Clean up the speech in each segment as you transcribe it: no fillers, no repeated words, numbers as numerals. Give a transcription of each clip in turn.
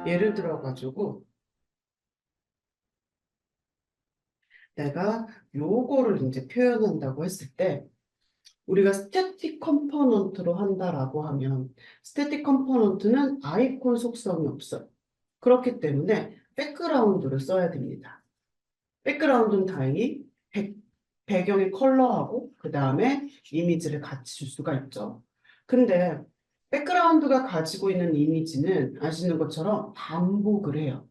예를 들어가지고 내가 요거를 이제 표현한다고 했을 때 우리가 스태틱 컴포넌트로 한다라고 하면 스태틱 컴포넌트는 아이콘 속성이 없어요. 그렇기 때문에 백그라운드를 써야 됩니다. 백그라운드는 다행히 배경의 컬러하고 그 다음에 이미지를 같이 줄 수가 있죠. 근데 백그라운드가 가지고 있는 이미지는 아시는 것처럼 반복을 해요.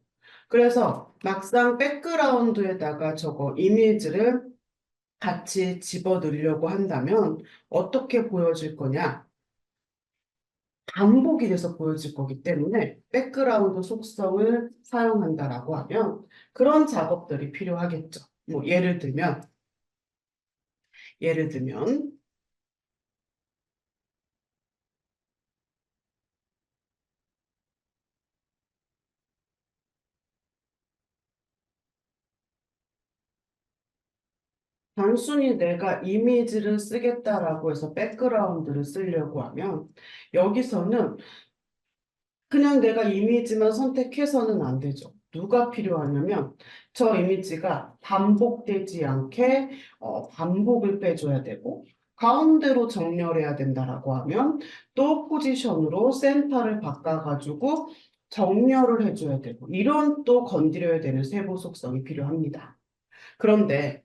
그래서 막상 백그라운드에다가 저거 이미지를 같이 집어넣으려고 한다면 어떻게 보여질 거냐? 반복이 돼서 보여질 거기 때문에 백그라운드 속성을 사용한다라고 하면 그런 작업들이 필요하겠죠. 뭐 예를 들면 단순히 내가 이미지를 쓰겠다라고 해서 백그라운드를 쓰려고 하면 여기서는 그냥 내가 이미지만 선택해서는 안 되죠. 누가 필요하냐면 저 이미지가 반복되지 않게 반복을 빼줘야 되고 가운데로 정렬해야 된다라고 하면 또 포지션으로 센터를 바꿔가지고 정렬을 해줘야 되고 이런 또 건드려야 되는 세부 속성이 필요합니다. 그런데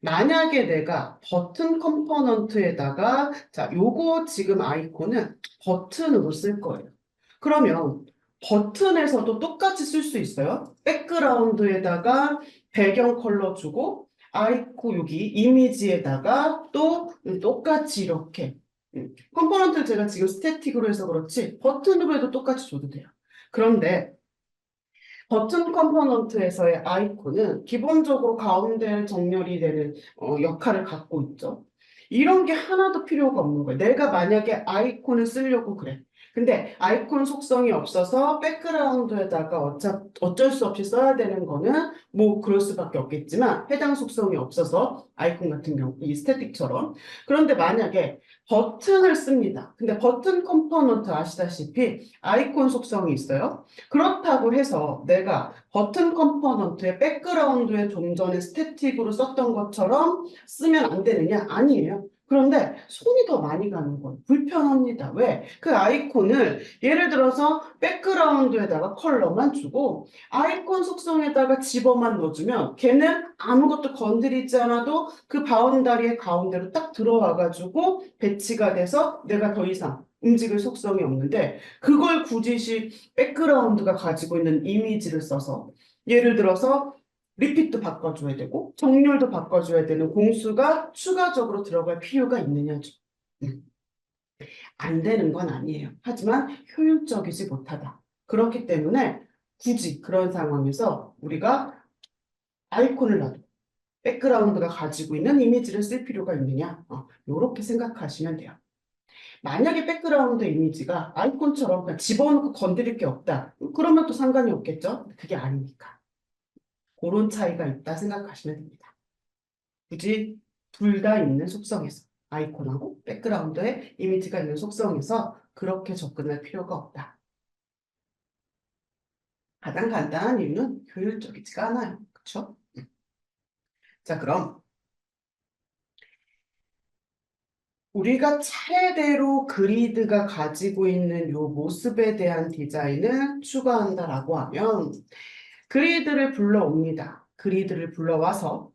만약에 내가 버튼 컴포넌트에다가 자, 요거 지금 아이콘은 버튼으로 쓸 거예요. 그러면 버튼에서도 똑같이 쓸 수 있어요. 백그라운드에다가 배경 컬러 주고 아이콘 여기 이미지에다가 또 똑같이 이렇게 컴포넌트를 제가 지금 스태틱으로 해서 그렇지 버튼으로 해도 똑같이 줘도 돼요. 그런데 버튼 컴포넌트에서의 아이콘은 기본적으로 가운데 정렬이 되는 역할을 갖고 있죠. 이런 게 하나도 필요가 없는 거예요. 내가 만약에 아이콘을 쓰려고 그래. 근데 아이콘 속성이 없어서 백그라운드에다가 어쩔 수 없이 써야 되는 거는 뭐 그럴 수밖에 없겠지만 해당 속성이 없어서 아이콘 같은 경우 이 스태틱처럼 그런데 만약에 버튼을 씁니다. 근데 버튼 컴포넌트 아시다시피 아이콘 속성이 있어요. 그렇다고 해서 내가 버튼 컴포넌트의 백그라운드에 좀 전에 스태틱으로 썼던 것처럼 쓰면 안 되느냐? 아니에요. 그런데 손이 더 많이 가는 거예요. 불편합니다. 왜? 그 아이콘을 예를 들어서 백그라운드에다가 컬러만 주고 아이콘 속성에다가 집어만 넣어주면 걔는 아무것도 건드리지 않아도 그 바운다리의 가운데로 딱 들어와가지고 배치가 돼서 내가 더 이상 움직일 속성이 없는데 그걸 굳이 백그라운드가 가지고 있는 이미지를 써서 예를 들어서 리핏도 바꿔줘야 되고 정렬도 바꿔줘야 되는 공수가 추가적으로 들어갈 필요가 있느냐죠. 음, 안 되는 건 아니에요. 하지만 효율적이지 못하다. 그렇기 때문에 굳이 그런 상황에서 우리가 아이콘을 놔도 백그라운드가 가지고 있는 이미지를 쓸 필요가 있느냐? 이렇게 생각하시면 돼요. 만약에 백그라운드 이미지가 아이콘처럼 그냥 집어넣고 건드릴 게 없다. 그러면 또 상관이 없겠죠? 그게 아니니까. 그런 차이가 있다 생각하시면 됩니다. 굳이 둘 다 있는 속성에서 아이콘하고 백그라운드에 이미지가 있는 속성에서 그렇게 접근할 필요가 없다. 가장 간단한 이유는 효율적이지가 않아요. 그렇죠? 자, 그럼 우리가 차례대로 그리드가 가지고 있는 요 모습에 대한 디자인을 추가한다라고 하면 그리드를 불러옵니다. 그리드를 불러와서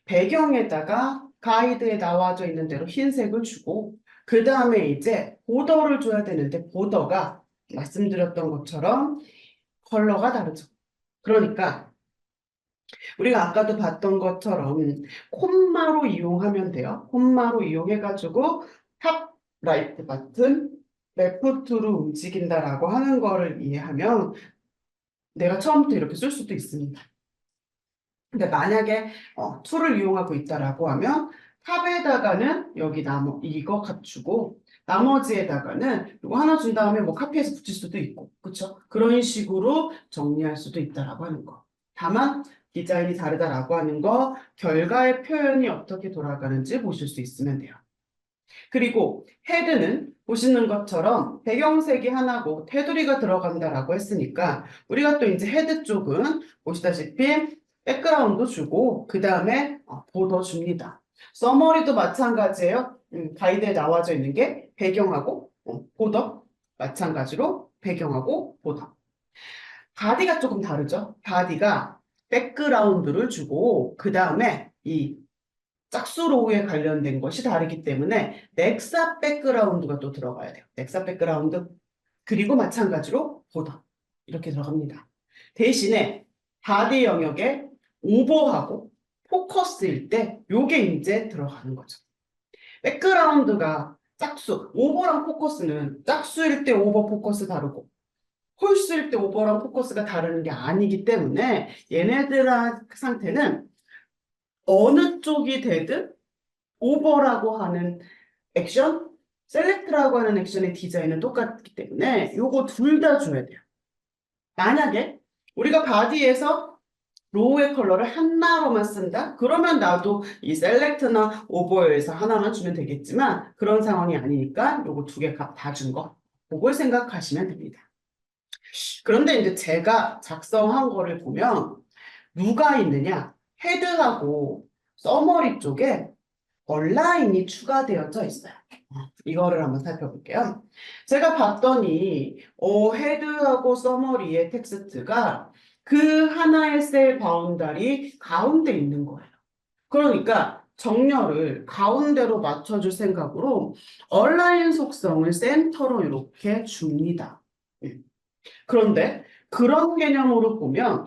배경에다가 가이드에 나와져 있는 대로 흰색을 주고 그 다음에 이제 보더를 줘야 되는데 보더가 말씀드렸던 것처럼 컬러가 다르죠. 그러니까 우리가 아까도 봤던 것처럼 콤마로 이용하면 돼요. 콤마로 이용해가지고 탑 라이트 버튼 레프트로 움직인다라고 하는 거를 이해하면 내가 처음부터 이렇게 쓸 수도 있습니다. 근데 만약에 툴을 이용하고 있다라고 하면 탑에다가는 여기 이거 갖추고 나머지에다가는 이거 하나 준 다음에 뭐 카피해서 붙일 수도 있고 그쵸? 그런 식으로 정리할 수도 있다라고 하는 거. 다만 디자인이 다르다라고 하는 거 결과의 표현이 어떻게 돌아가는지 보실 수 있으면 돼요. 그리고 헤드는 보시는 것처럼 배경색이 하나고 테두리가 들어간다라고 했으니까 우리가 또 이제 헤드 쪽은 보시다시피 백그라운드 주고 그 다음에 보더 줍니다. 서머리도 마찬가지예요. 가이드에 나와져 있는 게 배경하고 보더 마찬가지로 배경하고 보더. 바디가 조금 다르죠. 바디가 백그라운드를 주고 그 다음에 이 짝수로우에 관련된 것이 다르기 때문에 넥사 백그라운드가 또 들어가야 돼요. 넥사 백그라운드 그리고 마찬가지로 보더 이렇게 들어갑니다. 대신에 바디 영역에 오버하고 포커스일 때 요게 이제 들어가는 거죠. 백그라운드가 짝수, 오버랑 포커스는 짝수일 때 오버 포커스 다르고 홀수일 때 오버랑 포커스가 다르는 게 아니기 때문에 얘네들의 상태는 어느 쪽이 되든 오버라고 하는 액션, 셀렉트라고 하는 액션의 디자인은 똑같기 때문에 요거 둘 다 줘야 돼요. 만약에 우리가 바디에서 로우의 컬러를 하나로만 쓴다? 그러면 나도 이 셀렉트나 오버에서 하나만 주면 되겠지만 그런 상황이 아니니까 요거 두 개 값 다 준 거. 그걸 생각하시면 됩니다. 그런데 이제 제가 작성한 거를 보면 누가 있느냐? 헤드하고 서머리 쪽에 얼라인이 추가되어져 있어요. 이거를 한번 살펴볼게요. 제가 봤더니 헤드하고 서머리의 텍스트가 그 하나의 셀 바운더리 가운데 있는 거예요. 그러니까 정렬을 가운데로 맞춰줄 생각으로 얼라인 속성을 센터로 이렇게 줍니다. 그런데 그런 개념으로 보면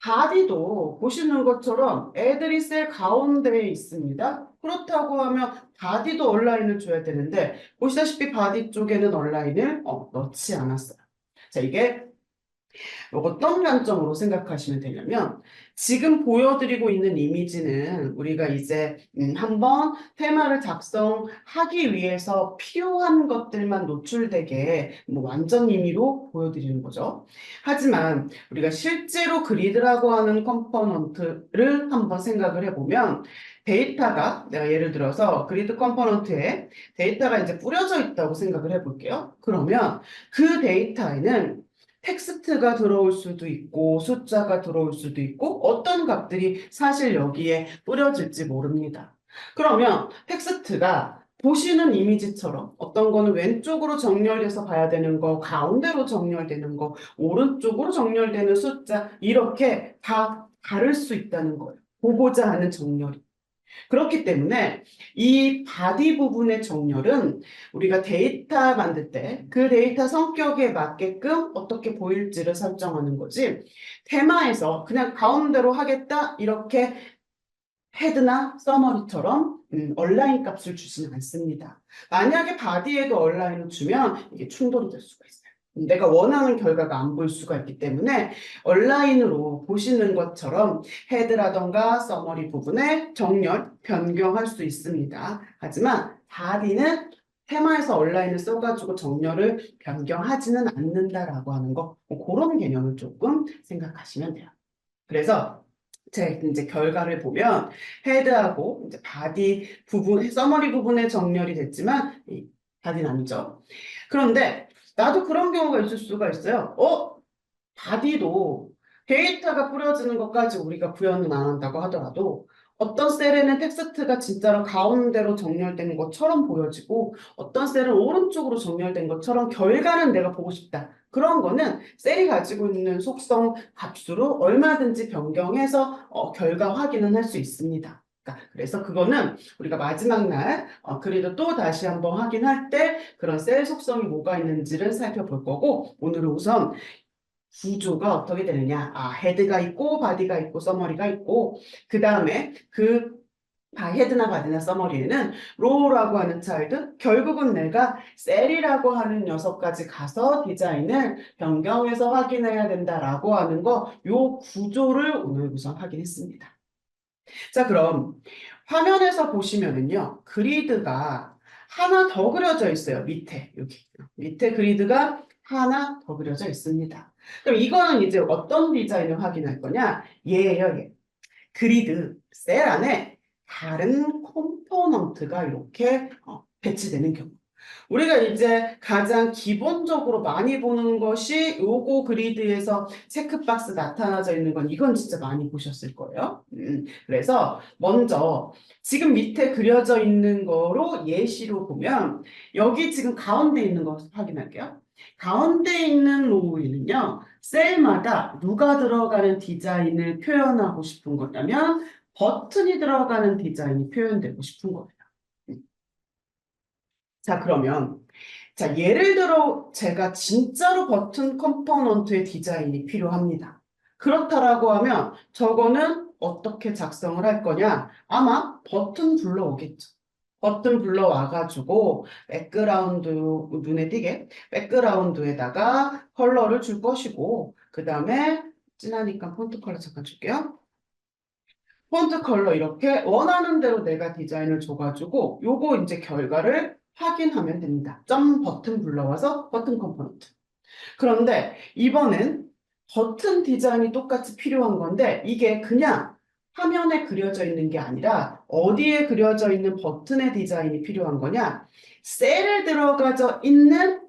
바디도 보시는 것처럼 애들이 셀 가운데에 있습니다. 그렇다고 하면 바디도 얼라인을 줘야 되는데 보시다시피 바디 쪽에는 얼라인을 넣지 않았어요. 자, 이게 어떤 관점으로 생각하시면 되냐면 지금 보여드리고 있는 이미지는 우리가 이제 한번 테마를 작성하기 위해서 필요한 것들만 노출되게 뭐 완전 임의로 보여드리는 거죠. 하지만 우리가 실제로 그리드라고 하는 컴포넌트를 한번 생각을 해보면 데이터가 내가 예를 들어서 그리드 컴포넌트에 데이터가 이제 뿌려져 있다고 생각을 해볼게요. 그러면 그 데이터에는 텍스트가 들어올 수도 있고 숫자가 들어올 수도 있고 어떤 값들이 사실 여기에 뿌려질지 모릅니다. 그러면 텍스트가 보시는 이미지처럼 어떤 거는 왼쪽으로 정렬돼서 봐야 되는 거, 가운데로 정렬되는 거, 오른쪽으로 정렬되는 숫자 이렇게 다 다를 수 있다는 거예요. 보고자 하는 정렬이. 그렇기 때문에 이 바디 부분의 정렬은 우리가 데이터 만들 때 그 데이터 성격에 맞게끔 어떻게 보일지를 설정하는 거지 테마에서 그냥 가운데로 하겠다 이렇게 헤드나 서머리처럼 얼라인 값을 주지는 않습니다. 만약에 바디에도 얼라인을 주면 이게 충돌이 될 수가 있어요. 내가 원하는 결과가 안 보일 수가 있기 때문에 얼라인으로 보시는 것처럼 헤드라던가 서머리 부분에 정렬, 변경할 수 있습니다. 하지만 바디는 테마에서 얼라인을 써가지고 정렬을 변경하지는 않는다라고 하는 거 그런 개념을 조금 생각하시면 돼요. 그래서 제 이제 결과를 보면 헤드하고 이제 바디 부분, 서머리 부분에 정렬이 됐지만 이 바디는 아니죠. 그런데 나도 그런 경우가 있을 수가 있어요. 바디도 데이터가 뿌려지는 것까지 우리가 구현은 안 한다고 하더라도 어떤 셀에는 텍스트가 진짜로 가운데로 정렬된 것처럼 보여지고 어떤 셀은 오른쪽으로 정렬된 것처럼 결과는 내가 보고 싶다. 그런 거는 셀이 가지고 있는 속성 값으로 얼마든지 변경해서 결과 확인은 할 수 있습니다. 그래서 그거는 우리가 마지막 날 그리도 또 다시 한번 확인할 때 그런 셀 속성이 뭐가 있는지를 살펴볼 거고 오늘은 우선 구조가 어떻게 되느냐. 헤드가 있고 바디가 있고 서머리가 있고 그 다음에 그 헤드나 바디나 서머리에는 로우라고 하는 차일드 결국은 내가 셀이라고 하는 녀석까지 가서 디자인을 변경해서 확인해야 된다라고 하는 거 요 구조를 오늘 우선 확인했습니다. 자, 그럼 화면에서 보시면은요. 그리드가 하나 더 그려져 있어요. 밑에 여기 밑에 그리드가 하나 더 그려져 있습니다. 그럼 이거는 이제 어떤 디자인을 확인할 거냐? 얘예요, 얘. 그리드 셀 안에 다른 컴포넌트가 이렇게 배치되는 경우. 우리가 이제 가장 기본적으로 많이 보는 것이 요거 그리드에서 체크박스 나타나져 있는 건 이건 진짜 많이 보셨을 거예요. 그래서 먼저 지금 밑에 그려져 있는 거로 예시로 보면 여기 지금 가운데 있는 거 확인할게요. 가운데 있는 로우에는요. 셀마다 누가 들어가는 디자인을 표현하고 싶은 거냐면 버튼이 들어가는 디자인이 표현되고 싶은 거예요. 자, 그러면 자, 예를 들어 제가 진짜로 버튼 컴포넌트의 디자인이 필요합니다. 그렇다라고 하면 저거는 어떻게 작성을 할 거냐? 아마 버튼 불러오겠죠. 버튼 불러와가지고 백그라운드 눈에 띄게 백그라운드에다가 컬러를 줄 것이고 그 다음에 진하니까 폰트 컬러 잠깐 줄게요. 폰트 컬러 이렇게 원하는 대로 내가 디자인을 줘가지고 요거 이제 결과를 확인하면 됩니다. 점 버튼 불러와서 버튼 컴포넌트. 그런데 이번엔 버튼 디자인이 똑같이 필요한 건데 이게 그냥 화면에 그려져 있는 게 아니라 어디에 그려져 있는 버튼의 디자인이 필요한 거냐? 셀에 들어가져 있는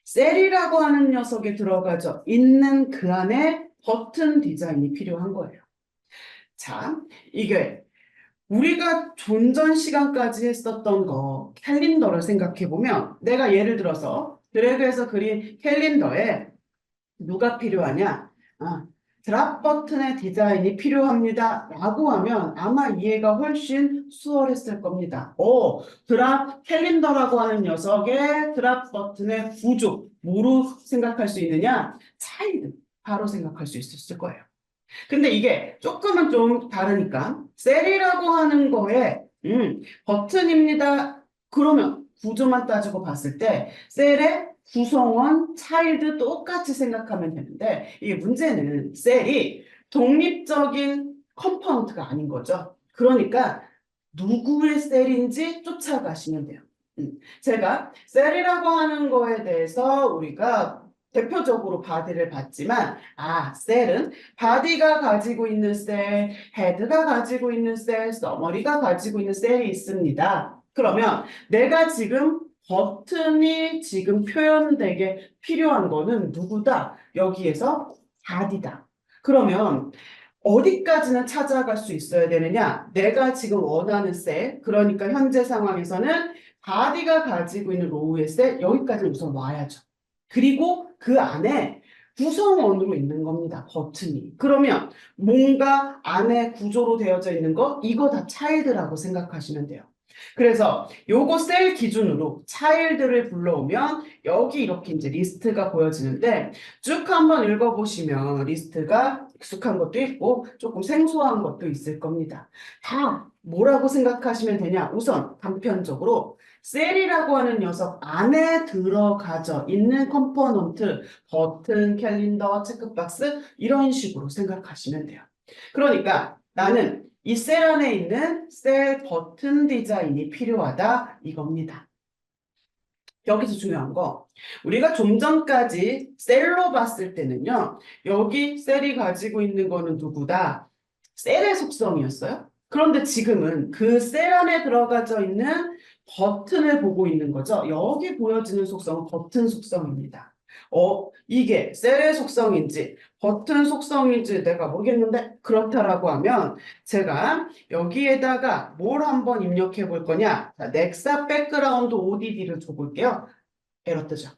셀이라고 하는 녀석에 들어가져 있는 그 안에 버튼 디자인이 필요한 거예요. 자, 이게 우리가 존전 시간까지 했었던 거 캘린더를 생각해 보면 내가 예를 들어서 드래그해서 그린 캘린더에 누가 필요하냐? 아, 드랍 버튼의 디자인이 필요합니다. 라고 하면 아마 이해가 훨씬 수월했을 겁니다. 드랍 캘린더라고 하는 녀석의 드랍 버튼의 구조, 뭐로 생각할 수 있느냐? 차이드, 바로 생각할 수 있었을 거예요. 근데 이게 조금은 좀 다르니까 셀이라고 하는 거에 버튼입니다. 그러면 구조만 따지고 봤을 때 셀의 구성원, 차일드 똑같이 생각하면 되는데 이게 문제는 셀이 독립적인 컴포넌트가 아닌 거죠. 그러니까 누구의 셀인지 쫓아가시면 돼요. 제가 셀이라고 하는 거에 대해서 우리가 대표적으로 바디를 봤지만 셀은 바디가 가지고 있는 셀, 헤드가 가지고 있는 셀, 서머리가 가지고 있는 셀이 있습니다. 그러면 내가 지금 버튼이 지금 표현되게 필요한 거는 누구다? 여기에서 바디다. 그러면 어디까지는 찾아갈 수 있어야 되느냐? 내가 지금 원하는 셀, 그러니까 현재 상황에서는 바디가 가지고 있는 로우의 셀, 여기까지 우선 와야죠. 그리고 그 안에 구성원으로 있는 겁니다. 버튼이. 그러면 뭔가 안에 구조로 되어져 있는 거, 이거 다 차일드라고 생각하시면 돼요. 그래서 요거 셀 기준으로 차일드를 불러오면 여기 이렇게 이제 리스트가 보여지는데 쭉 한번 읽어보시면 리스트가 익숙한 것도 있고 조금 생소한 것도 있을 겁니다. 다 뭐라고 생각하시면 되냐? 우선 단편적으로 셀이라고 하는 녀석 안에 들어가져 있는 컴포넌트, 버튼, 캘린더, 체크박스 이런 식으로 생각하시면 돼요. 그러니까 나는 이 셀 안에 있는 셀 버튼 디자인이 필요하다 이겁니다. 여기서 중요한 거 우리가 좀 전까지 셀로 봤을 때는요. 여기 셀이 가지고 있는 거는 누구다? 셀의 속성이었어요. 그런데 지금은 그 셀 안에 들어가져 있는 버튼을 보고 있는 거죠. 여기 보여지는 속성은 버튼 속성입니다. 이게 셀의 속성인지 버튼 속성인지 내가 모르겠는데 그렇다라고 하면 제가 여기에다가 뭘 한번 입력해 볼 거냐? 자, 넥사 백그라운드 ODD를 줘볼게요. 에러 뜨죠.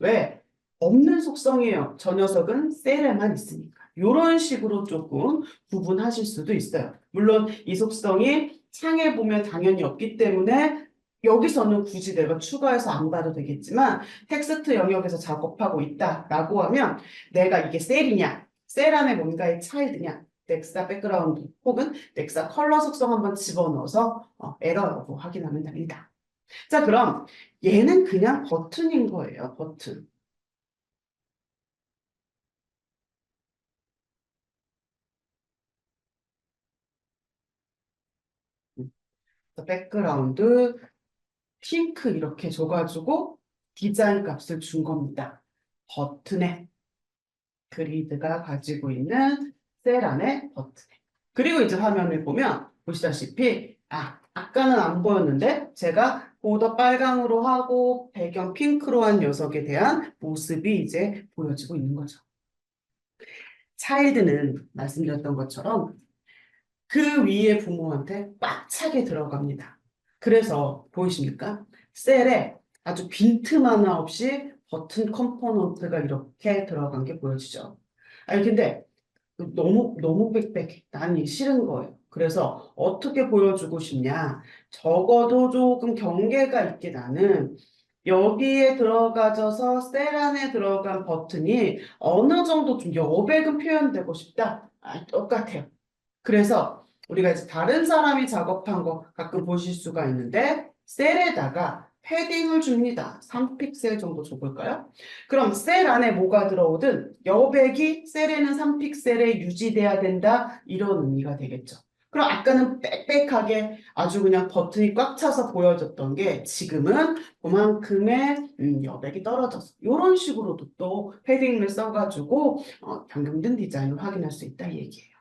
왜? 없는 속성이에요. 저 녀석은 셀에만 있으니까. 이런 식으로 조금 구분하실 수도 있어요. 물론 이 속성이 창에 보면 당연히 없기 때문에 여기서는 굳이 내가 추가해서 안 봐도 되겠지만 텍스트 영역에서 작업하고 있다라고 하면 내가 이게 셀이냐, 셀 안에 뭔가의 차이드냐, 넥사 백그라운드 혹은 넥사 컬러 속성 한번 집어넣어서 에러 여부 확인하면 됩니다. 자, 그럼 얘는 그냥 버튼인 거예요, 버튼. 백그라운드 핑크 이렇게 줘가지고 디자인 값을 준 겁니다. 버튼에 그리드가 가지고 있는 셀 안에 버튼에. 그리고 이제 화면을 보면 보시다시피 아까는 안 보였는데 제가 보더 빨강으로 하고 배경 핑크로 한 녀석에 대한 모습이 이제 보여지고 있는 거죠. 차일드는 말씀드렸던 것처럼 그 위에 부모한테 꽉 차게 들어갑니다. 그래서 보이십니까? 셀에 아주 빈틈 하나 없이 버튼 컴포넌트가 이렇게 들어간 게 보여지죠. 아니 근데 너무 빽빽해. 난 이게 싫은 거예요. 그래서 어떻게 보여주고 싶냐? 적어도 조금 경계가 있게 나는 여기에 들어가져서 셀 안에 들어간 버튼이 어느 정도 좀 여백은 표현되고 싶다. 똑같아요. 그래서 우리가 이제 다른 사람이 작업한 거 가끔 보실 수가 있는데 셀에다가 패딩을 줍니다. 3픽셀 정도 줘볼까요? 그럼 셀 안에 뭐가 들어오든 여백이 셀에는 3픽셀에 유지돼야 된다. 이런 의미가 되겠죠. 그럼 아까는 빽빽하게 아주 그냥 버튼이 꽉 차서 보여졌던 게 지금은 그만큼의 여백이 떨어져서 이런 식으로도 또 패딩을 써가지고 변경된 디자인을 확인할 수 있다 이 얘기예요.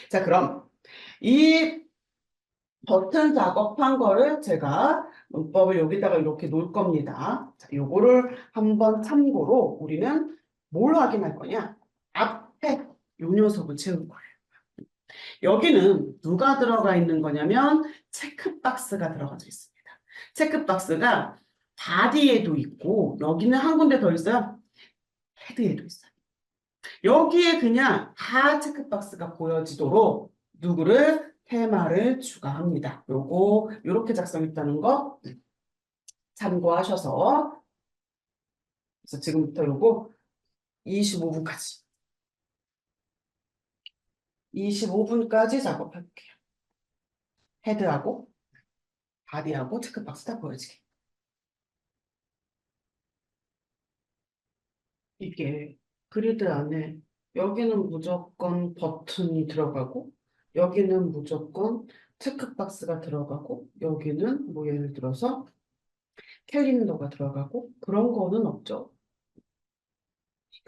자, 그럼 이 버튼 작업한 거를 제가 문법을 여기다가 이렇게 놓을 겁니다. 자, 요거를 한번 참고로 우리는 뭘 확인할 거냐? 앞에 요 녀석을 채울 거예요. 여기는 누가 들어가 있는 거냐면 체크박스가 들어가져 있습니다. 체크박스가 바디에도 있고 여기는 한 군데 더 있어요. 헤드에도 있어요. 여기에 그냥 다 체크박스가 보여지도록 누구를 테마를 추가합니다. 요거 요렇게 작성했다는 거 참고하셔서 그래서 지금부터 요거 25분까지 25분까지 작업할게요. 헤드하고 바디하고 체크박스 다 보여지게. 이게 그리드 안에 여기는 무조건 버튼이 들어가고 여기는 무조건 체크박스가 들어가고 여기는 뭐 예를 들어서 캘린더가 들어가고 그런 거는 없죠.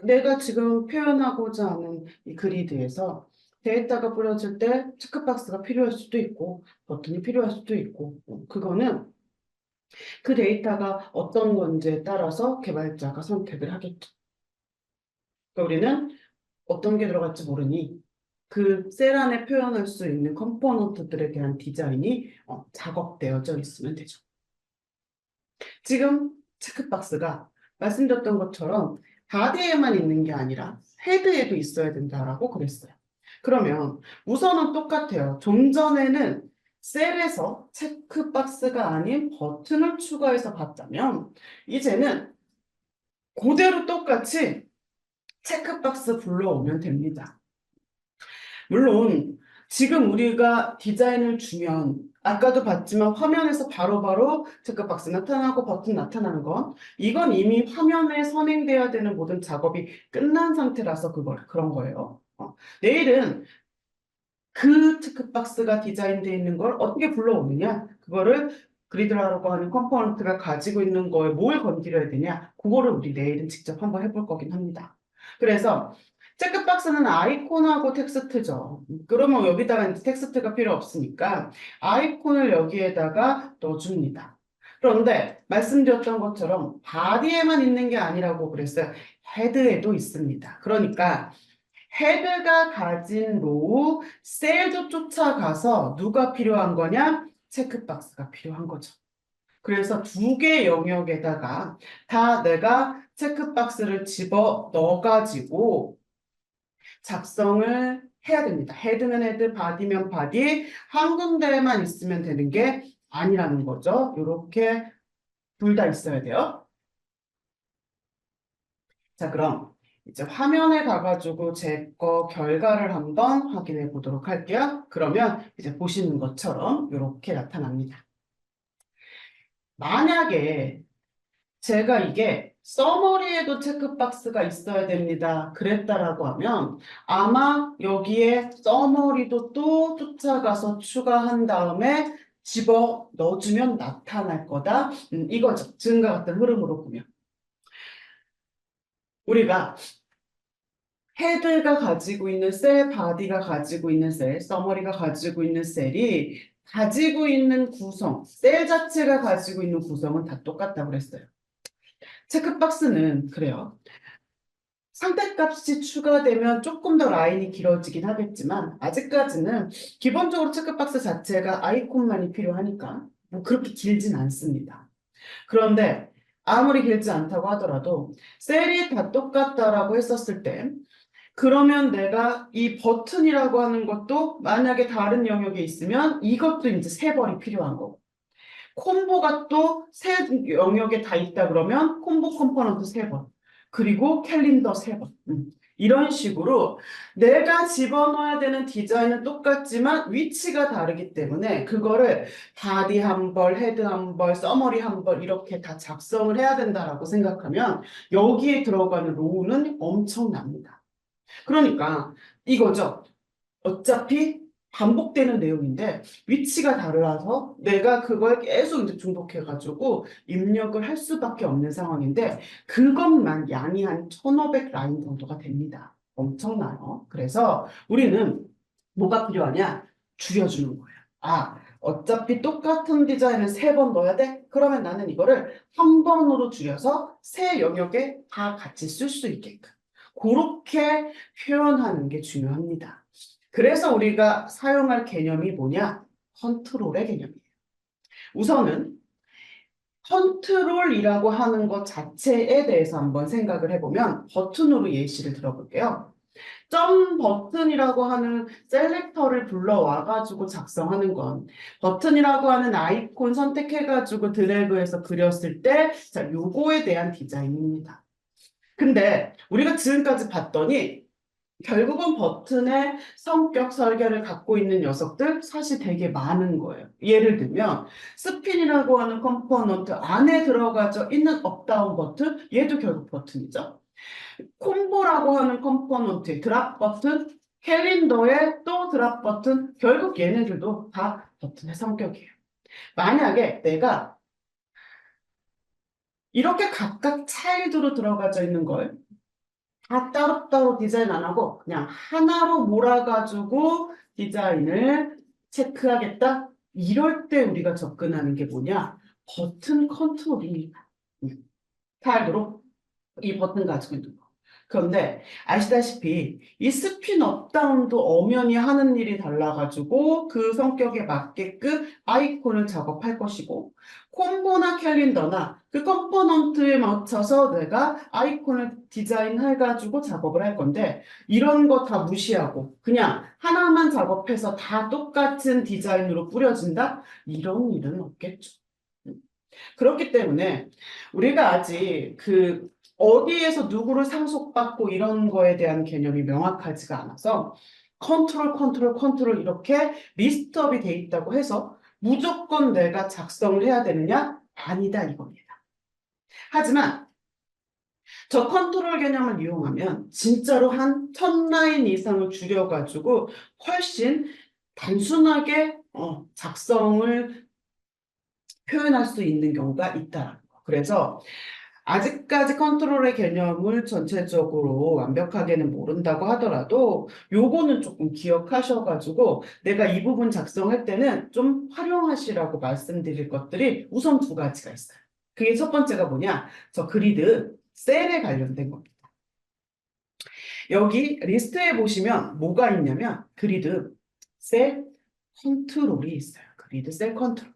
내가 지금 표현하고자 하는 이 그리드에서 데이터가 뿌려질 때 체크박스가 필요할 수도 있고 버튼이 필요할 수도 있고 그거는 그 데이터가 어떤 건지에 따라서 개발자가 선택을 하겠죠. 그러니까 우리는 어떤 게 들어갈지 모르니 그 셀 안에 표현할 수 있는 컴포넌트들에 대한 디자인이 작업되어져 있으면 되죠. 지금 체크박스가 말씀드렸던 것처럼 바디에만 있는 게 아니라 헤드에도 있어야 된다라고 그랬어요. 그러면 우선은 똑같아요. 좀 전에는 셀에서 체크박스가 아닌 버튼을 추가해서 봤다면 이제는 그대로 똑같이 체크박스 불러오면 됩니다. 물론 지금 우리가 디자인을 주면 아까도 봤지만 화면에서 바로바로 체크박스 나타나고 버튼 나타나는 건 이건 이미 화면에 선행돼야 되는 모든 작업이 끝난 상태라서 그런 거예요. 내일은 그 체크박스가 디자인되어 있는 걸 어떻게 불러오느냐 그거를 그리드라고 하는 컴포넌트가 가지고 있는 거에 뭘 건드려야 되냐 그거를 우리 내일은 직접 한번 해볼 거긴 합니다. 그래서 체크박스는 아이콘하고 텍스트죠. 그러면 여기다가 이제 텍스트가 필요 없으니까 아이콘을 여기에다가 넣어줍니다. 그런데 말씀드렸던 것처럼 바디에만 있는 게 아니라고 그랬어요. 헤드에도 있습니다. 그러니까 헤드가 가진 로우 셀도 쫓아가서 누가 필요한 거냐? 체크박스가 필요한 거죠. 그래서 두 개 영역에다가 다 내가 체크박스를 집어 넣어가지고 작성을 해야 됩니다. 헤드면 헤드, 바디면 바디, 한 군데에만 있으면 되는 게 아니라는 거죠. 이렇게 둘 다 있어야 돼요. 자, 그럼 이제 화면에 가가지고 제 거 결과를 한번 확인해 보도록 할게요. 그러면 이제 보시는 것처럼 이렇게 나타납니다. 만약에 제가 이게 서머리에도 체크박스가 있어야 됩니다. 그랬다라고 하면 아마 여기에 서머리도 또 쫓아가서 추가한 다음에 집어 넣어주면 나타날 거다. 이거죠. 지금과 같은 흐름으로 보면. 우리가 헤드가 가지고 있는 셀, 바디가 가지고 있는 셀, 서머리가 가지고 있는 셀이 가지고 있는 구성, 셀 자체가 가지고 있는 구성은 다 똑같다고 그랬어요. 체크박스는 그래요. 상대값이 추가되면 조금 더 라인이 길어지긴 하겠지만 아직까지는 기본적으로 체크박스 자체가 아이콘만이 필요하니까 뭐 그렇게 길진 않습니다. 그런데 아무리 길지 않다고 하더라도 셀이 다 똑같다라고 했었을 때 그러면 내가 이 버튼이라고 하는 것도 만약에 다른 영역에 있으면 이것도 이제 세 벌이 필요한 거고 콤보가 또 세 영역에 다 있다 그러면 콤보 컴포넌트 세 번, 그리고 캘린더 세 번. 이런 식으로 내가 집어넣어야 되는 디자인은 똑같지만 위치가 다르기 때문에 그거를 바디 한 벌, 헤드 한 벌, 서머리 한 벌 이렇게 다 작성을 해야 된다라고 생각하면 여기에 들어가는 로우는 엄청납니다. 그러니까 이거죠. 어차피 반복되는 내용인데 위치가 달라서 내가 그걸 계속 이제 중복해가지고 입력을 할 수밖에 없는 상황인데 그것만 양이 한 1500 라인 정도가 됩니다. 엄청나요. 그래서 우리는 뭐가 필요하냐? 줄여주는 거예요. 아, 어차피 똑같은 디자인을 세 번 넣어야 돼? 그러면 나는 이거를 한 번으로 줄여서 세 영역에 다 같이 쓸 수 있게끔. 그렇게 표현하는 게 중요합니다. 그래서 우리가 사용할 개념이 뭐냐? 컨트롤의 개념이에요. 우선은 컨트롤이라고 하는 것 자체에 대해서 한번 생각을 해보면 버튼으로 예시를 들어볼게요. 점 버튼이라고 하는 셀렉터를 불러와가지고 작성하는 건 버튼이라고 하는 아이콘 선택해가지고 드래그해서 그렸을 때 자, 요거에 대한 디자인입니다. 근데 우리가 지금까지 봤더니 결국은 버튼의 성격 설계를 갖고 있는 녀석들 사실 되게 많은 거예요. 예를 들면 스핀이라고 하는 컴포넌트 안에 들어가져 있는 업다운 버튼 얘도 결국 버튼이죠. 콤보라고 하는 컴포넌트 드랍 버튼 캘린더에 또 드랍 버튼 결국 얘네들도 다 버튼의 성격이에요. 만약에 내가 이렇게 각각 차일드로 들어가져 있는 걸 다 따로따로 디자인 안 하고 그냥 하나로 몰아가지고 디자인을 체크하겠다? 이럴 때 우리가 접근하는 게 뭐냐? 버튼 컨트롤입니다. 타일로 이 버튼 가지고 있는 거. 그런데 아시다시피 이 스핀 업다운도 엄연히 하는 일이 달라가지고 그 성격에 맞게끔 아이콘을 작업할 것이고 콤보나 캘린더나 그 컴포넌트에 맞춰서 내가 아이콘을 디자인해가지고 작업을 할 건데 이런 거 다 무시하고 그냥 하나만 작업해서 다 똑같은 디자인으로 뿌려진다? 이런 일은 없겠죠. 그렇기 때문에 우리가 아직 그 어디에서 누구를 상속받고 이런 거에 대한 개념이 명확하지가 않아서 컨트롤 이렇게 리스트업이 돼 있다고 해서 무조건 내가 작성을 해야 되느냐? 아니다 이겁니다. 하지만 저 컨트롤 개념을 이용하면 진짜로 한 1000라인 이상을 줄여가지고 훨씬 단순하게 작성을 표현할 수 있는 경우가 있다라는 거. 그래서 아직까지 컨트롤의 개념을 전체적으로 완벽하게는 모른다고 하더라도 요거는 조금 기억하셔가지고 내가 이 부분 작성할 때는 좀 활용하시라고 말씀드릴 것들이 우선 두 가지가 있어요. 그게 첫 번째가 뭐냐? 저 그리드 셀에 관련된 겁니다. 여기 리스트에 보시면 뭐가 있냐면 그리드 셀 컨트롤이 있어요. 그리드 셀 컨트롤.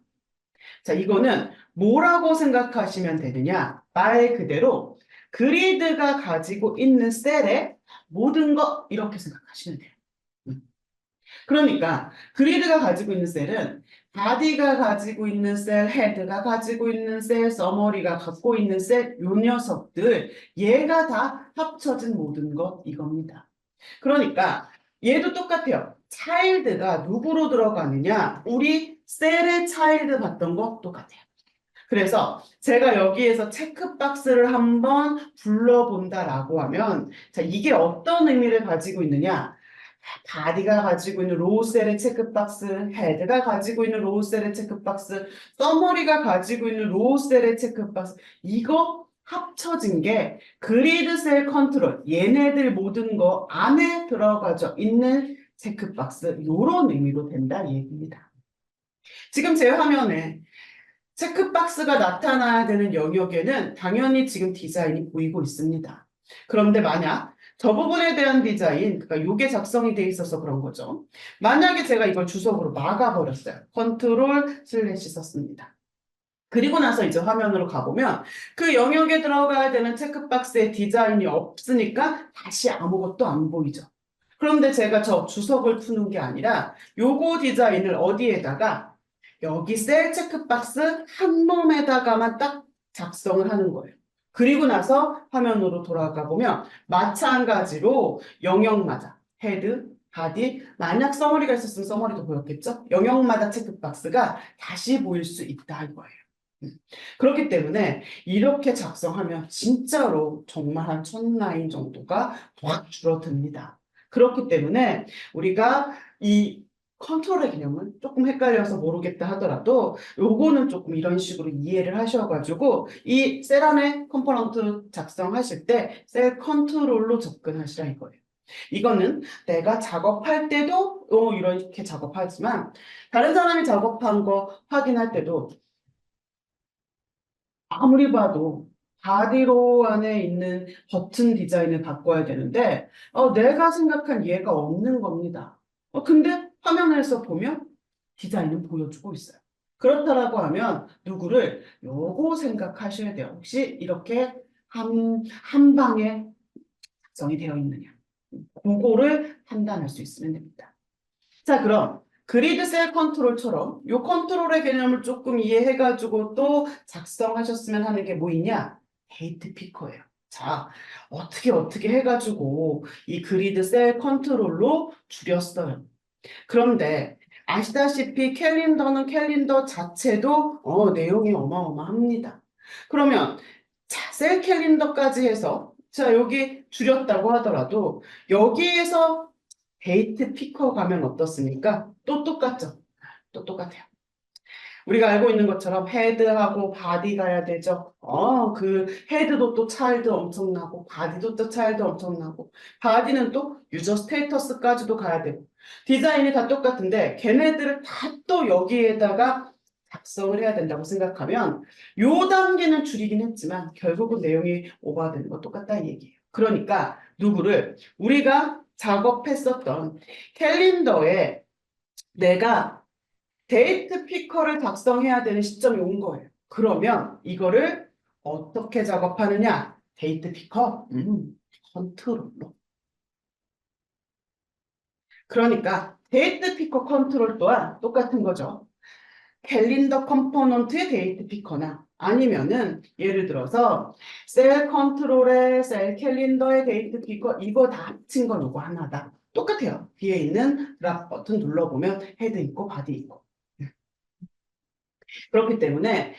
자, 이거는 뭐라고 생각하시면 되느냐? 말 그대로 그리드가 가지고 있는 셀의 모든 것 이렇게 생각하시면 돼요. 그러니까 그리드가 가지고 있는 셀은 바디가 가지고 있는 셀, 헤드가 가지고 있는 셀, 서머리가 갖고 있는 셀, 요 녀석들 얘가 다 합쳐진 모든 것 이겁니다. 그러니까 얘도 똑같아요. 차일드가 누구로 들어가느냐? 우리 셀의 차일드 봤던 거 똑같아요. 그래서 제가 여기에서 체크박스를 한번 불러본다라고 하면 자 이게 어떤 의미를 가지고 있느냐? 바디가 가지고 있는 로우셀의 체크박스, 헤드가 가지고 있는 로우셀의 체크박스, 서머리가 가지고 있는 로우셀의 체크박스 이거 합쳐진 게 그리드 셀 컨트롤 얘네들 모든 거 안에 들어가져 있는 체크박스 요런 의미로 된다 이 얘기입니다. 지금 제 화면에 체크박스가 나타나야 되는 영역에는 당연히 지금 디자인이 보이고 있습니다. 그런데 만약 저 부분에 대한 디자인, 그러니까 요게 작성이 돼 있어서 그런 거죠. 만약에 제가 이걸 주석으로 막아버렸어요. 컨트롤 슬래시 썼습니다. 그리고 나서 이제 화면으로 가보면 그 영역에 들어가야 되는 체크박스에 디자인이 없으니까 다시 아무것도 안 보이죠. 그런데 제가 저 주석을 푸는 게 아니라 요거 디자인을 어디에다가 여기 셀 체크박스 한 놈에다가만 딱 작성을 하는 거예요. 그리고 나서 화면으로 돌아가 보면 마찬가지로 영역마다 헤드, 바디, 만약 서머리가 있었으면 서머리도 보였겠죠? 영역마다 체크박스가 다시 보일 수 있다 이거예요. 음. 그렇기 때문에 이렇게 작성하면 진짜로 정말 한 1000라인 정도가 확 줄어듭니다. 그렇기 때문에 우리가 이 컨트롤의 개념은 조금 헷갈려서 모르겠다 하더라도 요거는 조금 이런 식으로 이해를 하셔가지고 이 셀 안에 컴포넌트 작성하실 때 셀 컨트롤로 접근하시라 이거예요. 이거는 내가 작업할 때도 이렇게 작업하지만 다른 사람이 작업한 거 확인할 때도 아무리 봐도 바디로 안에 있는 버튼 디자인을 바꿔야 되는데 내가 생각한 얘가 없는 겁니다. 근데 화면에서 보면 디자인은 보여주고 있어요. 그렇다라고 하면 누구를 요거 생각하셔야 돼요. 혹시 이렇게 한 방에 작성이 되어 있느냐. 그거를 판단할 수 있으면 됩니다. 자, 그럼 그리드 셀 컨트롤처럼 요 컨트롤의 개념을 조금 이해해가지고 또 작성하셨으면 하는 게 뭐 있냐? 데이트 피커예요. 자, 어떻게 해가지고 이 그리드 셀 컨트롤로 줄였어요. 그런데 아시다시피 캘린더는 캘린더 자체도 내용이 어마어마합니다. 그러면 자, 셀 캘린더까지 해서 자, 여기 줄였다고 하더라도 여기에서 데이트 피커 가면 어떻습니까? 또 똑같죠? 또 똑같아요. 우리가 알고 있는 것처럼 헤드하고 바디 가야 되죠. 그 헤드도 또 차일드 엄청나고 바디도 또 차일드 엄청나고 바디는 또 유저 스테이터스까지도 가야 되고 디자인이 다 똑같은데 걔네들을 다 또 여기에다가 작성을 해야 된다고 생각하면 요 단계는 줄이긴 했지만 결국은 내용이 오버되는 거 똑같다 이 얘기예요. 그러니까 누구를 우리가 작업했었던 캘린더에 내가 데이트 피커를 작성해야 되는 시점이 온 거예요. 그러면 이거를 어떻게 작업하느냐? 데이트 피커? 컨트롤로. 그러니까 데이트 피커 컨트롤 또한 똑같은 거죠. 캘린더 컴포넌트의 데이트 피커나 아니면은 예를 들어서 셀 컨트롤에 셀 캘린더의 데이트 피커 이거 다 합친 건 이거 하나다. 똑같아요. 뒤에 있는 드랍 버튼 눌러보면 헤드 있고 바디 있고. 그렇기 때문에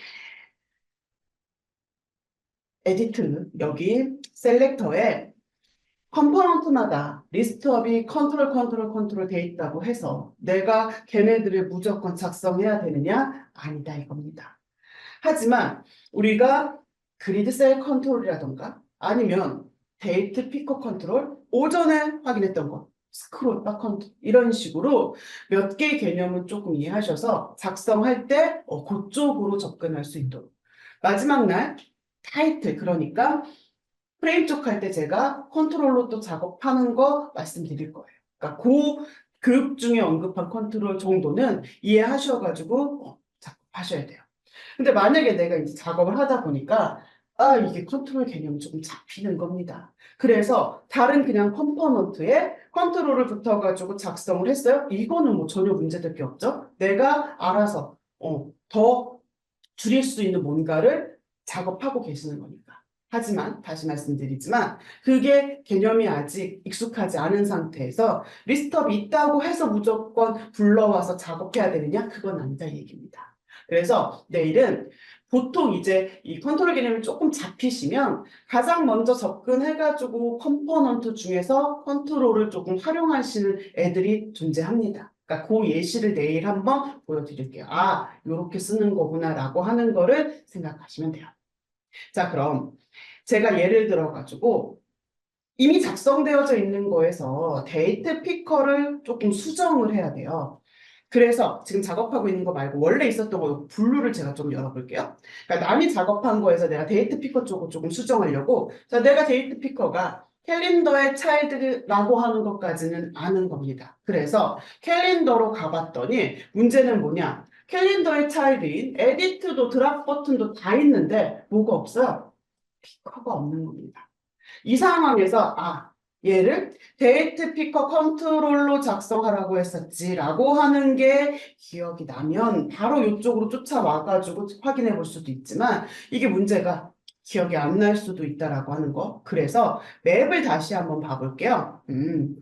에디트 여기 셀렉터에 컴포넌트마다 리스트업이 컨트롤 돼 있다고 해서 내가 걔네들을 무조건 작성해야 되느냐? 아니다 이겁니다. 하지만 우리가 그리드 셀 컨트롤이라던가 아니면 데이트 피커 컨트롤 오전에 확인했던 거 스크롤 바 컨트롤 이런 식으로 몇 개의 개념은 조금 이해하셔서 작성할 때 그쪽으로 접근할 수 있도록 마지막 날 타이틀 그러니까 프레임 쪽 할 때 제가 컨트롤로 또 작업하는 거 말씀드릴 거예요. 그러니까 교육 중에 언급한 컨트롤 정도는 이해하셔가지고 작업하셔야 돼요. 근데 만약에 내가 이제 작업을 하다 보니까 이게 컨트롤 개념이 조금 잡히는 겁니다. 그래서 다른 그냥 컴포넌트에 컨트롤을 붙여가지고 작성을 했어요. 이거는 뭐 전혀 문제될 게 없죠. 내가 알아서 더 줄일 수 있는 뭔가를 작업하고 계시는 거니까. 하지만 다시 말씀드리지만 그게 개념이 아직 익숙하지 않은 상태에서 리스트업이 있다고 해서 무조건 불러와서 작업해야 되느냐? 그건 아니다 이 얘기입니다. 그래서 내일은 보통 이제 이 컨트롤 개념이 조금 잡히시면 가장 먼저 접근해가지고 컴포넌트 중에서 컨트롤을 조금 활용하시는 애들이 존재합니다. 그러니까 그 예시를 내일 한번 보여드릴게요. 이렇게 쓰는 거구나라고 하는 거를 생각하시면 돼요. 자, 그럼 제가 예를 들어가지고 이미 작성되어져 있는 거에서 데이트 피커를 조금 수정을 해야 돼요. 그래서 지금 작업하고 있는 거 말고 원래 있었던 거 블루를 제가 좀 열어볼게요. 그러니까 남이 작업한 거에서 내가 데이트 피커 쪽을 조금 수정하려고. 자, 내가 데이트 피커가 캘린더의 차일드라고 하는 것까지는 아는 겁니다. 그래서 캘린더로 가봤더니 문제는 뭐냐? 캘린더의 차일드인 에디트도 드랍 버튼도 다 있는데 뭐가 없어요? 피커가 없는 겁니다. 이 상황에서 얘를 데이트 피커 컨트롤로 작성하라고 했었지라고 하는 게 기억이 나면 바로 이쪽으로 쫓아와가지고 확인해 볼 수도 있지만 이게 문제가 기억이 안 날 수도 있다라고 하는 거. 그래서 맵을 다시 한번 봐볼게요.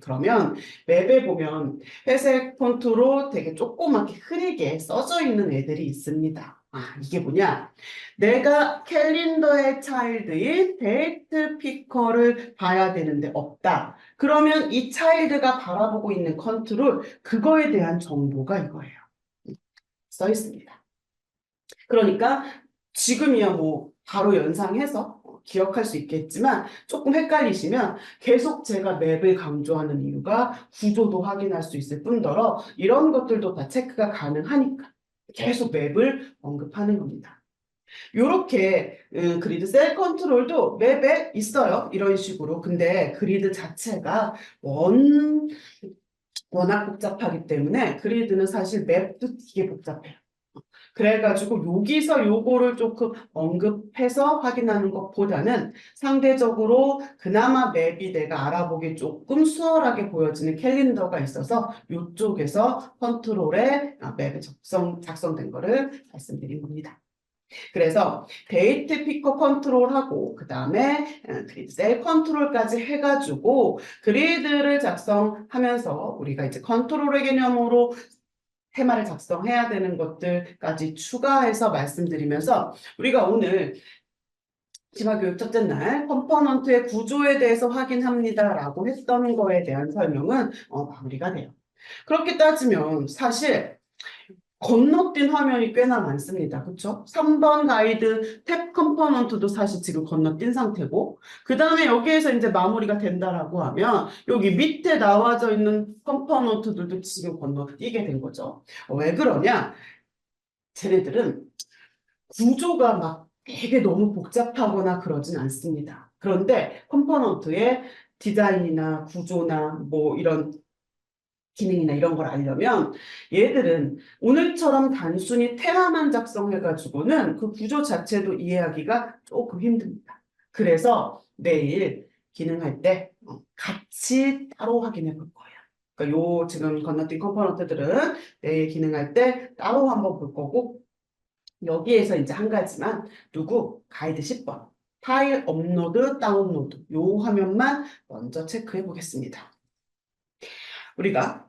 그러면 맵에 보면 회색 폰트로 되게 조그맣게 흐리게 써져 있는 애들이 있습니다. 이게 뭐냐? 내가 캘린더의 차일드인 데이트 피커를 봐야 되는데 없다. 그러면 이 차일드가 바라보고 있는 컨트롤, 그거에 대한 정보가 이거예요. 써 있습니다. 그러니까 지금이야 뭐 바로 연상해서 기억할 수 있겠지만 조금 헷갈리시면 계속 제가 맵을 강조하는 이유가 구조도 확인할 수 있을 뿐더러 이런 것들도 다 체크가 가능하니까 계속 맵을 언급하는 겁니다. 요렇게 그리드 셀 컨트롤도 맵에 있어요. 이런 식으로. 근데 그리드 자체가 워낙 복잡하기 때문에 그리드는 사실 맵도 되게 복잡해요. 그래가지고 여기서 요거를 조금 언급해서 확인하는 것보다는 상대적으로 그나마 맵이 내가 알아보기 조금 수월하게 보여지는 캘린더가 있어서 이쪽에서 컨트롤에 맵에 작성된 거를 말씀드린 겁니다. 그래서 데이트 피커 컨트롤하고 그 다음에 그리드 셀 컨트롤까지 해가지고 그리드를 작성하면서 우리가 이제 컨트롤의 개념으로 테마를 작성해야 되는 것들까지 추가해서 말씀드리면서 우리가 오늘 심화교육 첫째 날 컴포넌트의 구조에 대해서 확인합니다라고 했던 거에 대한 설명은 마무리가 돼요. 그렇게 따지면 사실 건너뛴 화면이 꽤나 많습니다. 그렇죠? 3번 가이드 탭 컴포넌트도 사실 지금 건너뛴 상태고 그 다음에 여기에서 이제 마무리가 된다라고 하면 여기 밑에 나와져 있는 컴포넌트들도 지금 건너뛰게 된 거죠. 왜 그러냐? 쟤네들은 구조가 막 되게 너무 복잡하거나 그러진 않습니다. 그런데 컴포넌트의 디자인이나 구조나 뭐 이런 기능이나 이런 걸 알려면 얘들은 오늘처럼 단순히 테마만 작성해가지고는 그 구조 자체도 이해하기가 조금 힘듭니다. 그래서 내일 기능할 때 같이 따로 확인해 볼 거예요. 그러니까 요 지금 건너뛴 컴포넌트들은 내일 기능할 때 따로 한번 볼 거고 여기에서 이제 한 가지만 가이드 10번 파일 업로드 다운로드 요 화면만 먼저 체크해 보겠습니다. 우리가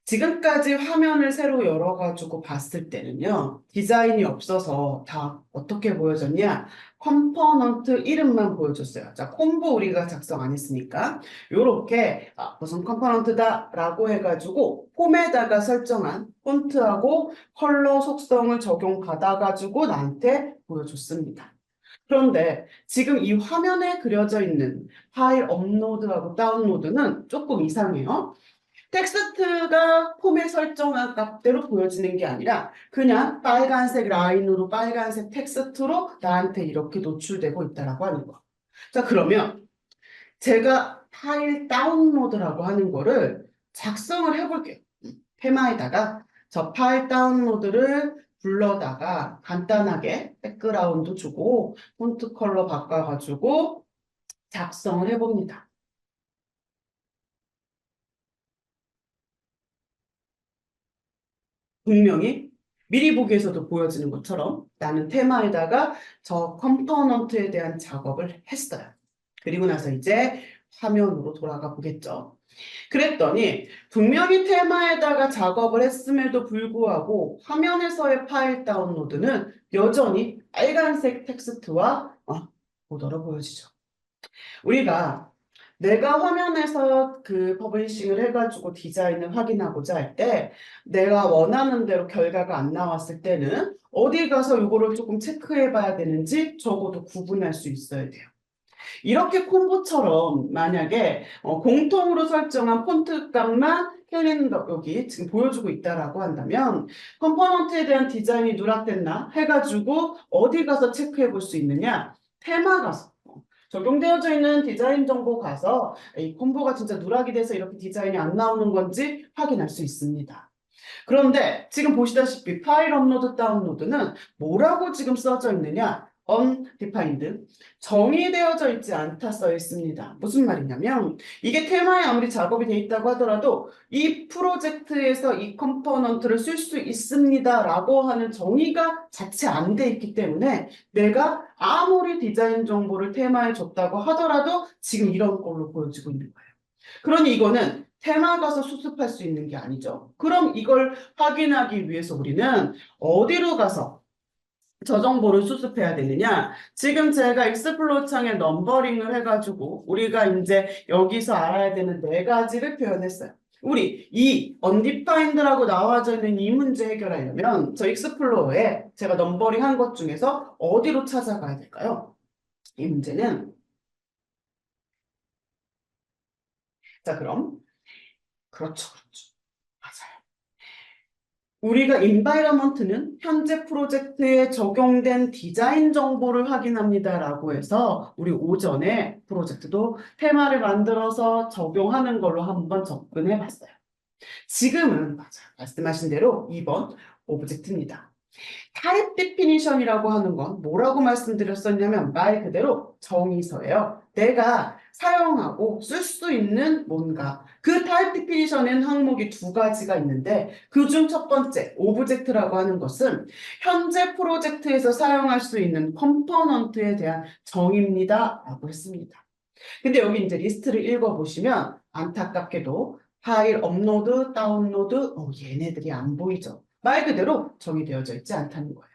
지금까지 화면을 새로 열어가지고 봤을 때는요, 디자인이 없어서 다 어떻게 보여졌냐? 컴포넌트 이름만 보여줬어요. 자, 콤보 우리가 작성 안 했으니까, 요렇게, 무슨 컴포넌트다 라고 해가지고, 폼에다가 설정한 폰트하고 컬러 속성을 적용받아가지고 나한테 보여줬습니다. 그런데 지금 이 화면에 그려져 있는 파일 업로드하고 다운로드는 조금 이상해요. 텍스트가 폼에 설정한 값대로 보여지는 게 아니라 그냥 빨간색 라인으로 빨간색 텍스트로 나한테 이렇게 노출되고 있다라고 하는 거. 자, 그러면 제가 파일 다운로드라고 하는 거를 작성을 해볼게요. 테마에다가 저 파일 다운로드를 불러다가 간단하게 백그라운드 주고 폰트 컬러 바꿔가지고 작성을 해봅니다. 분명히 미리 보기에서도 보여지는 것처럼 나는 테마에다가 저 컴포넌트에 대한 작업을 했어요. 그리고 나서 이제 화면으로 돌아가 보겠죠. 그랬더니 분명히 테마에다가 작업을 했음에도 불구하고 화면에서의 파일 다운로드는 여전히 빨간색 텍스트와 보더러 보여지죠. 우리가 내가 화면에서 그 퍼블리싱을 해가지고 디자인을 확인하고자 할 때 내가 원하는 대로 결과가 안 나왔을 때는 어디 가서 이거를 조금 체크해 봐야 되는지 적어도 구분할 수 있어야 돼요. 이렇게 콤보처럼 만약에 공통으로 설정한 폰트 값만 캘린더 여기 지금 보여주고 있다라고 한다면 컴포넌트에 대한 디자인이 누락됐나 해가지고 어디 가서 체크해 볼 수 있느냐? 테마 가서 적용되어져 있는 디자인 정보 가서 이 콤보가 진짜 누락이 돼서 이렇게 디자인이 안 나오는 건지 확인할 수 있습니다. 그런데 지금 보시다시피 파일 업로드 다운로드는 뭐라고 지금 써져 있느냐? undefined, 정의되어져 있지 않다 써 있습니다. 무슨 말이냐면 이게 테마에 아무리 작업이 돼 있다고 하더라도 이 프로젝트에서 이 컴포넌트를 쓸 수 있습니다 라고 하는 정의가 자체 안 돼 있기 때문에 내가 아무리 디자인 정보를 테마에 줬다고 하더라도 지금 이런 걸로 보여지고 있는 거예요. 그러니 이거는 테마 가서 수습할 수 있는 게 아니죠. 그럼 이걸 확인하기 위해서 우리는 어디로 가서 저 정보를 수습해야 되느냐? 지금 제가 익스플로어 창에 넘버링을 해가지고 우리가 이제 여기서 알아야 되는 네 가지를 표현했어요. 우리 이 undefined라고 나와져 있는 이 문제 해결하려면 저 익스플로어에 제가 넘버링 한 것 중에서 어디로 찾아가야 될까요? 이 문제는 자 그럼 그렇죠. 맞아요. 우리가 environment는 현재 프로젝트에 적용된 디자인 정보를 확인합니다라고 해서 우리 오전에 프로젝트도 테마를 만들어서 적용하는 걸로 한번 접근해 봤어요. 지금은 맞아요. 말씀하신 대로 2번 오브젝트입니다. 타입 디피니션이라고 하는 건 뭐라고 말씀드렸었냐면 말 그대로 정의서예요. 내가 사용하고 쓸 수 있는 뭔가. 그 타입 디피니션에는 항목이 두 가지가 있는데 그중 첫 번째 오브젝트라고 하는 것은 현재 프로젝트에서 사용할 수 있는 컴포넌트에 대한 정의입니다 라고 했습니다. 근데 여기 이제 리스트를 읽어보시면 안타깝게도 파일 업로드, 다운로드, 얘네들이 안 보이죠. 말 그대로 정의되어져 있지 않다는 거예요.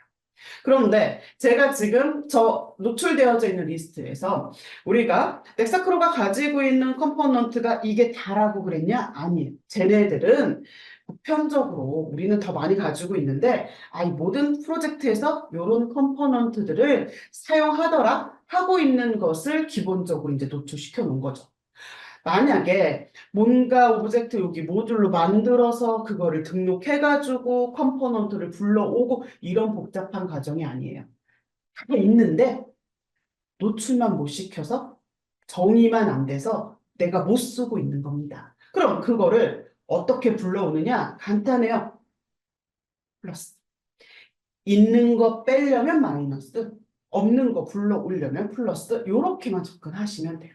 그런데 제가 지금 저 노출되어져 있는 리스트에서 우리가 넥사크로가 가지고 있는 컴포넌트가 이게 다라고 그랬냐? 아니에요. 쟤네들은 보편적으로 우리는 더 많이 가지고 있는데 이 모든 프로젝트에서 이런 컴포넌트들을 사용하더라 하고 있는 것을 기본적으로 이제 노출시켜 놓은 거죠. 만약에 뭔가 오브젝트 여기 모듈로 만들어서 그거를 등록해가지고 컴포넌트를 불러오고 이런 복잡한 과정이 아니에요. 다 있는데 노출만 못 시켜서 정의만 안 돼서 내가 못 쓰고 있는 겁니다. 그럼 그거를 어떻게 불러오느냐? 간단해요. 플러스. 있는 거 빼려면 마이너스, 없는 거 불러오려면 플러스 이렇게만 접근하시면 돼요.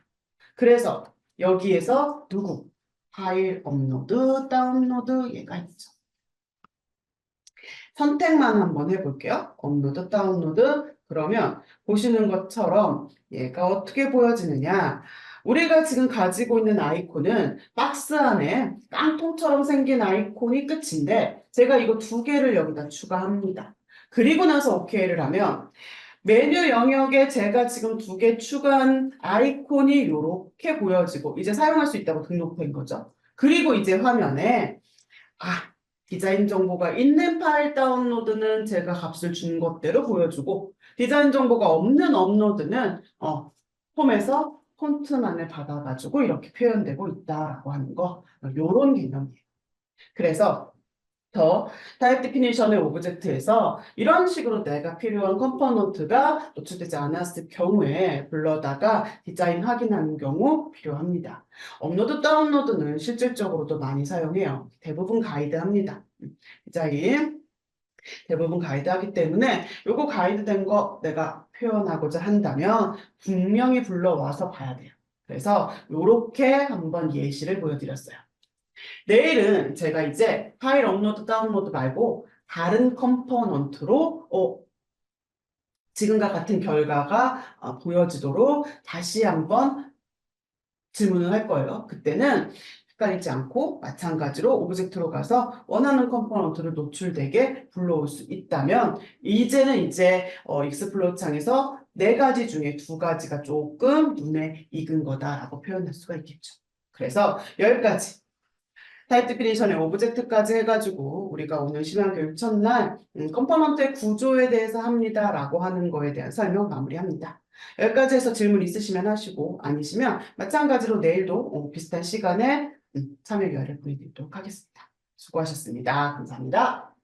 그래서 여기에서 누구? 파일 업로드, 다운로드 얘가 있죠. 선택만 한번 해볼게요. 업로드, 다운로드. 그러면 보시는 것처럼 얘가 어떻게 보여지느냐. 우리가 지금 가지고 있는 아이콘은 박스 안에 깡통처럼 생긴 아이콘이 끝인데 제가 이거 두 개를 여기다 추가합니다. 그리고 나서 OK를 하면 메뉴 영역에 제가 지금 두 개 추가한 아이콘이 이렇게 보여지고 이제 사용할 수 있다고 등록된 거죠. 그리고 이제 화면에 디자인 정보가 있는 파일 다운로드는 제가 값을 준 것대로 보여주고 디자인 정보가 없는 업로드는 홈에서 폰트만을 받아가지고 이렇게 표현되고 있다라고 하는 거 이런 개념이에요. 그래서 더 타입 디피니션의 오브젝트에서 이런 식으로 내가 필요한 컴포넌트가 노출되지 않았을 경우에 불러다가 디자인 확인하는 경우 필요합니다. 업로드 다운로드는 실질적으로도 많이 사용해요. 대부분 가이드합니다. 디자인 대부분 가이드하기 때문에 요거 가이드된 거 내가 표현하고자 한다면 분명히 불러와서 봐야 돼요. 그래서 요렇게 한번 예시를 보여드렸어요. 내일은 제가 이제 파일 업로드 다운로드 말고 다른 컴포넌트로 지금과 같은 결과가 보여지도록 다시 한번 질문을 할 거예요. 그때는 헷갈리지 않고 마찬가지로 오브젝트로 가서 원하는 컴포넌트를 노출되게 불러올 수 있다면 이제는 이제 익스플로어 창에서 네 가지 중에 두 가지가 조금 눈에 익은 거다라고 표현할 수가 있겠죠. 그래서 여기까지 타입 디피니션의 오브젝트까지 해가지고 우리가 오늘 심야교육 첫날 컴포넌트의 구조에 대해서 합니다라고 하는 거에 대한 설명 마무리합니다. 여기까지 해서 질문 있으시면 하시고 아니시면 마찬가지로 내일도 비슷한 시간에 참여 기회를 보내드리도록 하겠습니다. 수고하셨습니다. 감사합니다.